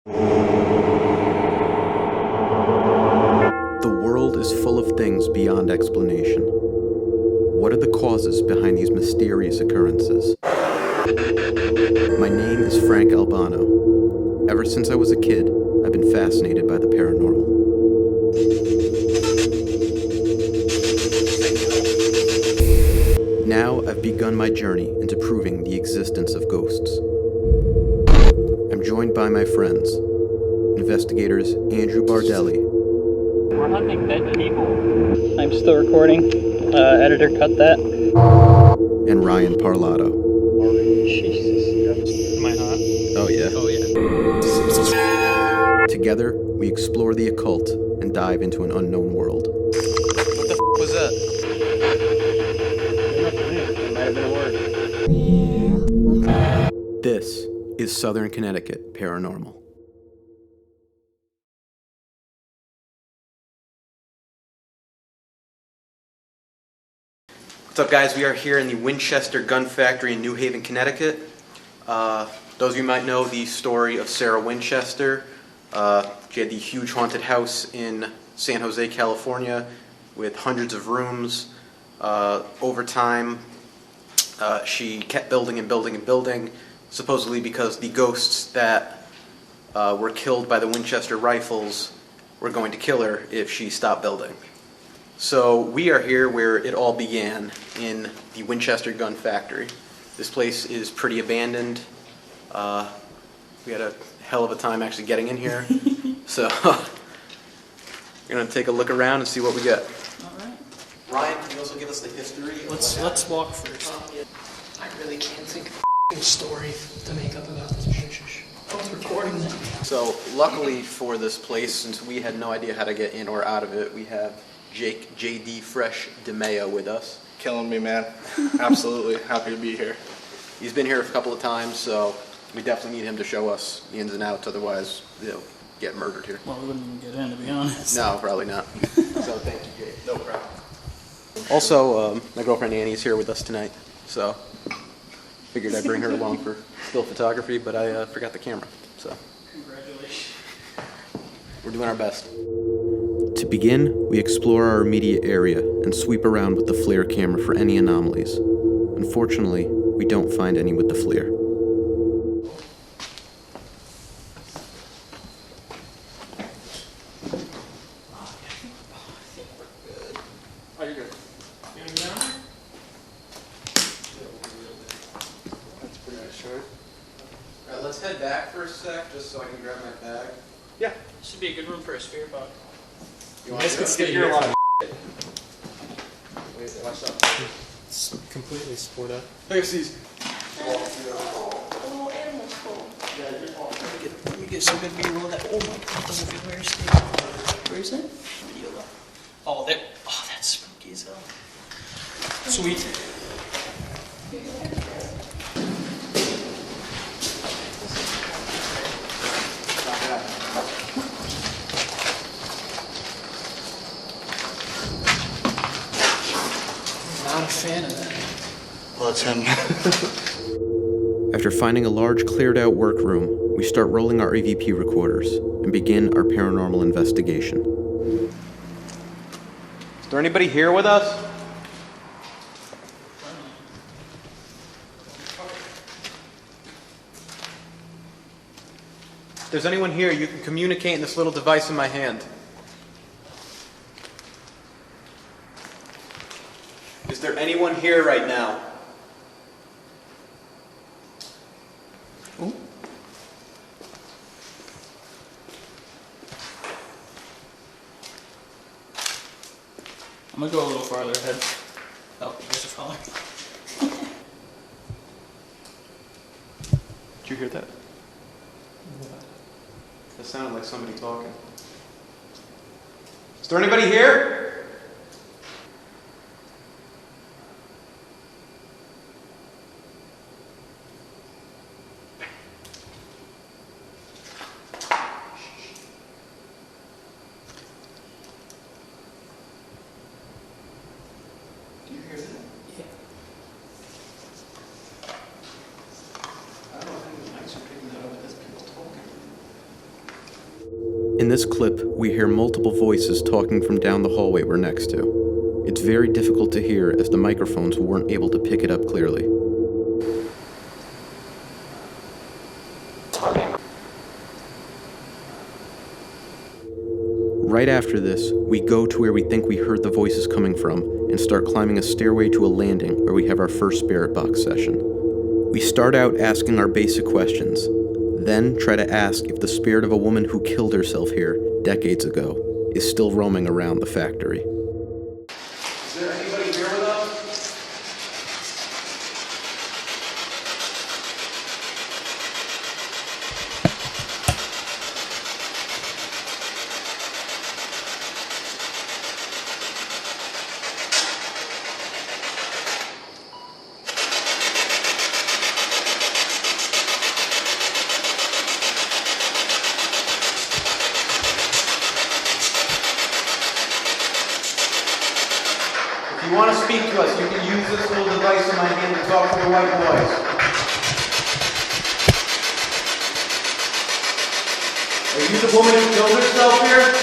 The world is full of things beyond explanation. What are the causes behind these mysterious occurrences? My name is Frank Albano. Ever since I was a kid, I've been fascinated by the paranormal. Now I've begun my journey into proving the existence of ghosts. I'm joined by my friends, investigators Andrew Bardelli. We're hunting dead people. I'm still recording. Editor, cut that. And Ryan Parlato. Jesus. Am I hot? Oh yeah. Oh yeah. Together, we explore the occult and dive into an unknown world. What the was that? It might have been a word. This is Southern Connecticut Paranormal. What's up, guys? We are here in the Winchester Gun Factory in New Haven, Connecticut. Those of you might know the story of Sarah Winchester. She had the huge haunted house in San Jose, California, with hundreds of rooms. Over time, she kept building and building and building, supposedly because the ghosts that were killed by the Winchester rifles were going to kill her if she stopped building. So we are here where it all began, in the Winchester Gun Factory. This place is pretty abandoned. We had a hell of a time actually getting in here. So we're going to take a look around and see what we get. All right. Ryan, can you also give us the history? Let's walk first. I really can't think of a story to make up about this place. I was recording that. So luckily for this place, since we had no idea how to get in or out of it, we have Jake J.D. Fresh DeMeo with us. Killing me, man. Absolutely happy to be here. He's been here a couple of times, so we definitely need him to show us the ins and outs, otherwise they'll get murdered here. Well, we wouldn't even get in, to be honest. No, probably not. So thank you, Jake. No problem. Also, my girlfriend Annie's here with us tonight, so figured I'd bring her along for still photography, but I forgot the camera, so. Congratulations. We're doing our best. To begin, we explore our immediate area and sweep around with the FLIR camera for any anomalies. Unfortunately, we don't find any with the FLIR. Oh, you're good. That's pretty good short. All right, let's head back for a sec, just so I can grab my bag. Yeah. This would be a good room for a spear bug. You want to Skip your line. Wait, watch out. It's completely split up. Look at these. little animal skull. Let me get some good B-roll of that. Oh my god, doesn't feel very stable. Where is that? Video though. Oh, there. Oh, that's spooky as hell. Sweet. Not a fan of that. Well, it's him. After finding a large cleared-out workroom, we start rolling our EVP recorders and begin our paranormal investigation. Is there anybody here with us? If there's anyone here, you can communicate in this little device in my hand. Is there anyone here right now? Ooh. I'm gonna go a little farther ahead. Oh, there's a caller. Did you hear that? That sounded like somebody talking. Is there anybody here? Do you hear that? Yeah. I don't know if the mics are picking that up, but that's people talking. In this clip, we hear multiple voices talking from down the hallway we're next to. It's very difficult to hear as the microphones weren't able to pick it up clearly. Right after this, we go to where we think we heard the voices coming from and start climbing a stairway to a landing where we have our first spirit box session. We start out asking our basic questions, then try to ask if the spirit of a woman who killed herself here decades ago is still roaming around the factory. Is there anybody here with us? If you want to speak to us, you can use this little device in my hand to talk to the white boys. Are you the woman who killed herself here?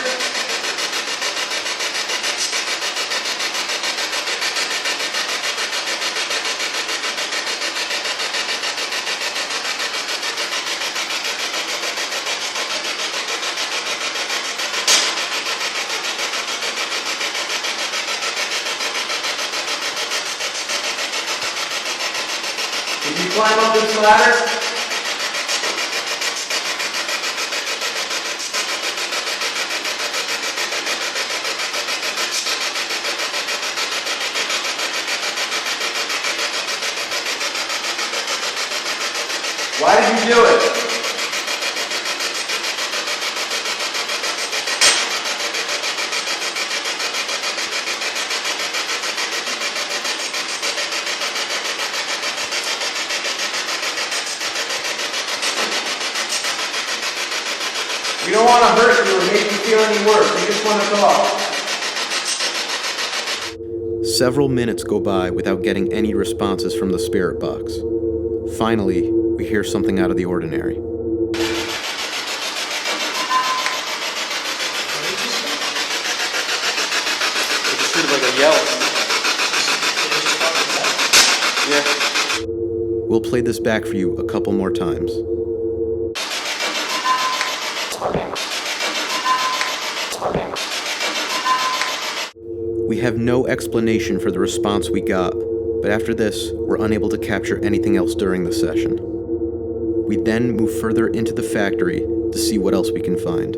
Did you climb up this ladder? Why did you do it? We don't want to hurt you or make you feel any worse. We just want to talk. Several minutes go by without getting any responses from the spirit box. Finally, we hear something out of the ordinary. It just sounded like a yell. Yeah. We'll play this back for you a couple more times. We have no explanation for the response we got, but after this, we're unable to capture anything else during the session. We then move further into the factory to see what else we can find.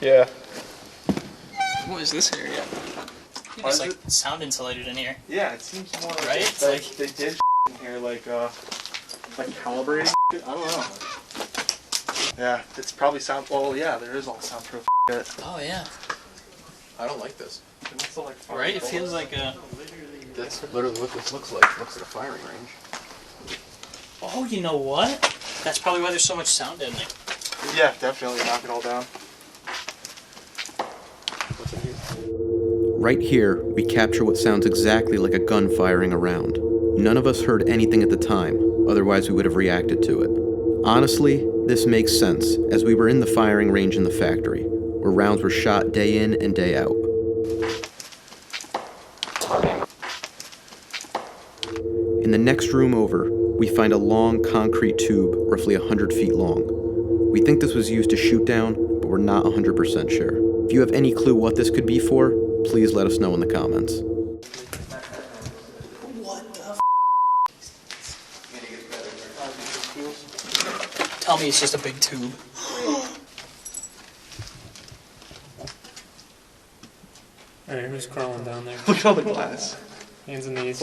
Yeah. What is this area? It's like sound insulated in here. Yeah, it seems more like Right? It's like they did in here, like calibrating. I don't know. Yeah, it's probably sound. Well, yeah, there is all soundproof shit. oh yeah, I don't like this. It's like right. It feels like a. That's literally what this looks like. It looks like a firing range. Oh, you know what? That's probably why there's so much sound in there. Yeah, definitely knock it all down. What's in here? Right here, we capture what sounds exactly like a gun firing around. None of us heard anything at the time, otherwise we would have reacted to it. Honestly, this makes sense, as we were in the firing range in the factory, where rounds were shot day in and day out. In the next room over, we find a long concrete tube roughly 100 feet long. We think this was used to shoot down, but we're not 100% sure. If you have any clue what this could be for, please let us know in the comments. What the? Tell me it's just a big tube. Alright, who's crawling down there? Look at all the glass. Hands and knees.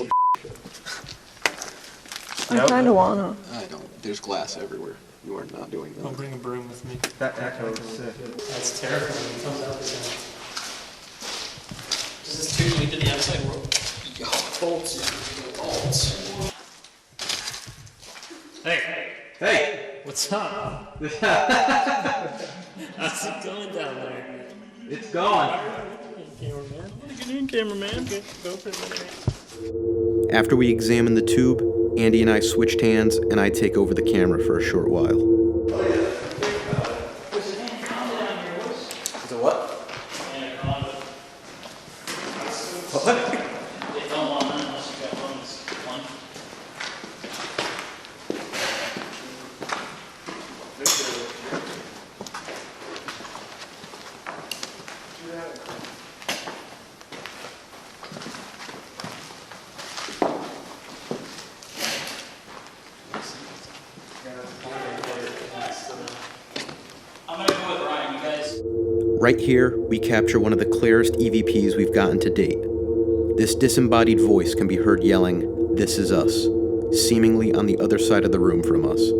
I kind of wanna. I don't. There's glass everywhere. You are not doing I'll that. bring a broom with me. That echo is sick. That's terrifying. Does this tube lead to the outside world? Yo, bolts. Bolts. Hey! Hey! What's up? How's it going down there? It's gone. Cameraman? What are you doing, cameraman? Go for a minute. After we examine the tube Andy and I switched hands, and I take over the camera for a short while. The what? They don't want none unless you got one that's one. I'm gonna go with Ryan, you guys. Right here, we capture one of the clearest EVPs we've gotten to date. This disembodied voice can be heard yelling, "This is us," seemingly on the other side of the room from us.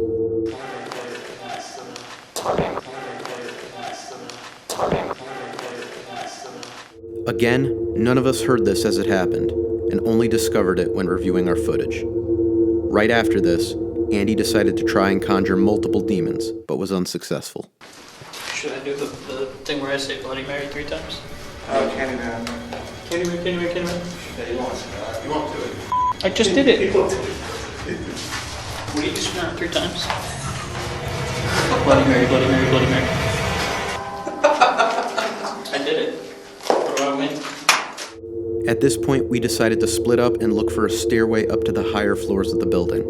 Again, none of us heard this as it happened, and only discovered it when reviewing our footage. Right after this, Andy decided to try and conjure multiple demons, but was unsuccessful. Should I do the thing where I say Bloody Mary 3 times? Oh, Candyman. Candyman. Yeah, you want to do it. I just did it. Will you just run it 3 times? Bloody Mary. I did it. What do I win? At this point, we decided to split up and look for a stairway up to the higher floors of the building.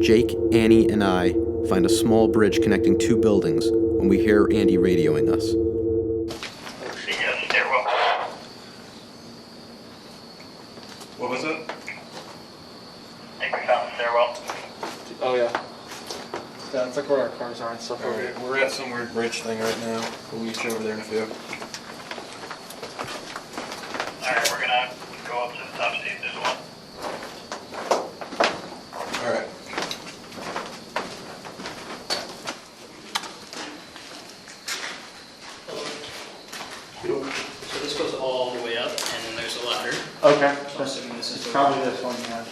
Jake, Annie, and I find a small bridge connecting 2 buildings when we hear Andy radioing us. What was it? I think we found the stairwell. Oh, yeah. Yeah, it's like where our cars are and stuff. Alright, we're at some weird bridge thing right now. We'll meet you over there in a few. Alright, we're gonna go up to the top, see if there's one. Alright. So this goes all the way up, and then there's a ladder. Okay. So I'm assuming this is It's probably this one, yeah.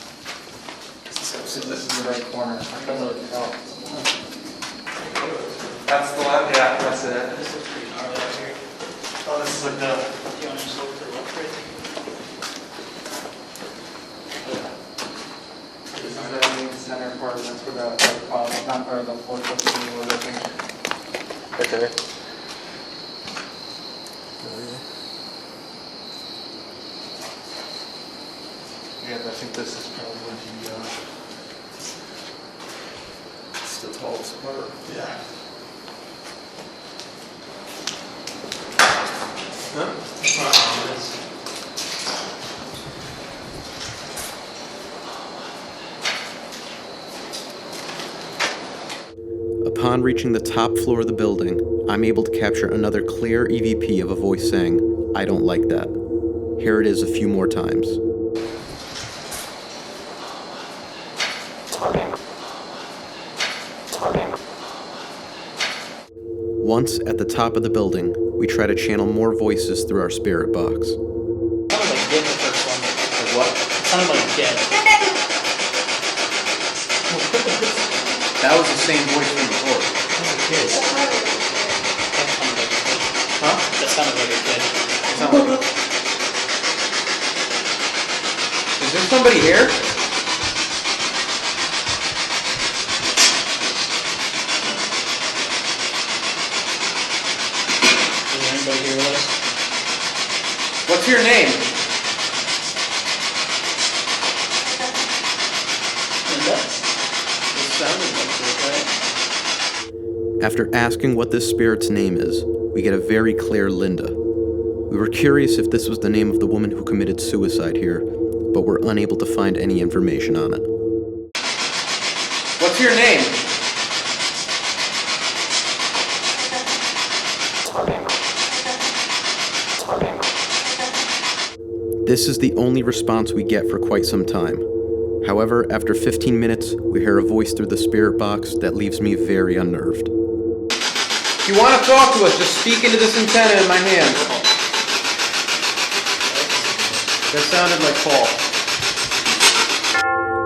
This is the right corner. That's the left, yeah, that's it. This looks pretty gnarly out here. Oh, this is like the... Do you want to just look to the left right there? This is the main center part, that's where the not or the fourth was, I think. Right there. Yeah, I think this is probably it's the tallest part. Yeah. Upon reaching the top floor of the building, I'm able to capture another clear EVP of a voice saying, "I don't like that." Here it is a few more times. Once at the top of the building, we try to channel more voices through our spirit box. It sounded like Get the first one. Like what? It sounded like Get. That was the same voice from before. That sounded like a kid. Huh? That sounded like a kid. It sounded like Is there somebody here? Is there anybody here with us? What's your name? Linda? It sounded like it, right? After asking what this spirit's name is, we get a very clear Linda. We were curious if this was the name of the woman who committed suicide here, but were unable to find any information on it. What's your name? This is the only response we get for quite some time. However, after 15 minutes, we hear a voice through the spirit box that leaves me very unnerved. If you want to talk to us, just speak into this antenna in my hand. That sounded like Paul.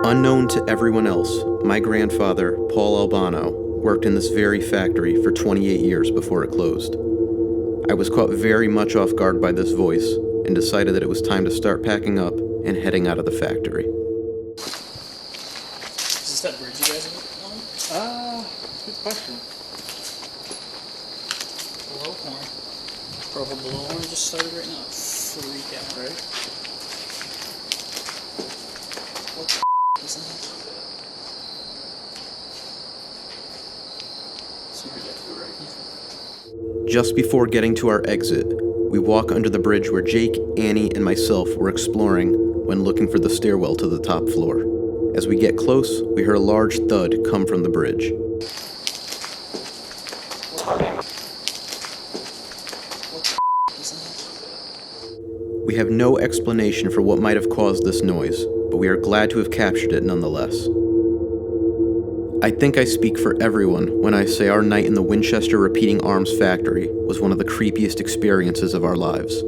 Unknown to everyone else, my grandfather, Paul Albano, worked in this very factory for 28 years before it closed. I was caught very much off guard by this voice and decided that it was time to start packing up and heading out of the factory. Good question. Blowhorn. Purple blowhorn just started right now. Freak out. Right? What the is that? So you're definitely right. Just before getting to our exit, we walk under the bridge where Jake, Annie, and myself were exploring when looking for the stairwell to the top floor. As we get close, we hear a large thud come from the bridge. We have no explanation for what might have caused this noise, but we are glad to have captured it nonetheless. I think I speak for everyone when I say our night in the Winchester Repeating Arms factory was one of the creepiest experiences of our lives.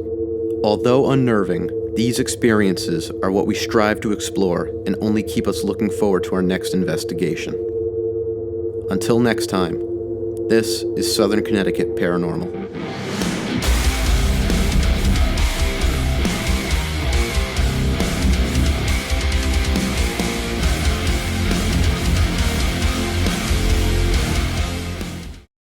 Although unnerving, these experiences are what we strive to explore and only keep us looking forward to our next investigation. Until next time, this is Southern Connecticut Paranormal.